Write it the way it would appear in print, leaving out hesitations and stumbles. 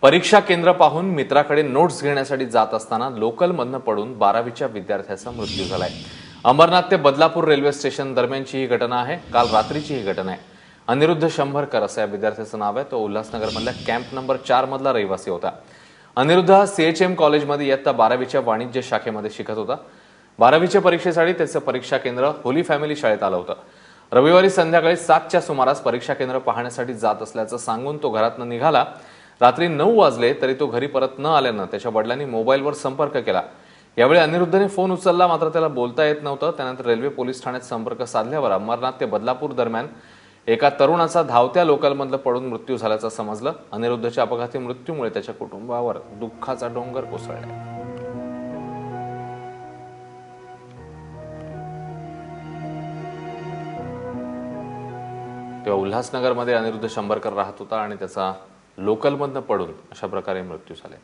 परीक्षा केंद्र पाहून मित्राकडे नोट्स घेण्यासाठी जात असताना लोकलमधनं पडून 12वीच्या विद्यार्थ्याचा मृत्यू झालाय। अंबरनाथ ते बदलापूर रेल्वे स्टेशन दरम्यानची ही घटना आहे। काल रात्रीची ही घटना आहे। अनिरुद्ध शंभरकर असं या विद्यार्थ्याचं नाव आहे। तो उल्हासनगरमधल्या कॅम्प नंबर 4 मधला रहिवासी होता। अनिरुद्ध हा CHM कॉलेजमध्ये इयत्ता 12वीच्या वाणिज्य शाखेमध्ये शिकत होता। 12वीच्या परीक्षेसाठी त्याचं परीक्षा केंद्र होली फॅमिली शाळेत आलं होतं। रविवारी संध्याकाळी 7च्या सुमारास परीक्षा केंद्र पाहण्यासाठी जात असल्याचं सांगून तो घरातून निघाला। रात्री 9 वाजले तरी तो घरी परत न आल्यानं त्याच्या वडिलांनी मोबाईलवर संपर्क केला। यावेळी अनिरुद्धने फोन उचलला, मात्र त्याला बोलता येत नव्हतं। त्यानंतर रेल्वे पोलीस ठाण्यात संपर्क साधल्यावर अंबरनाथ ते बदलापूर दरम्यान एका तरुणाचा धावत्या लोकलमधलं पडून मृत्यू झाल्याचं समजलं। अनिरुद्धच्या अपघाती मृत्यूमुळे त्याच्या कुटुंबावर दुःखाचा डोंगर कोसळला। तेव्हा उल्हासनगरमध्ये अनिरुद्ध शंभरकर राहत होता आणि त्याचा लोकलमधनं पडून अशा प्रकारे मृत्यू झाला।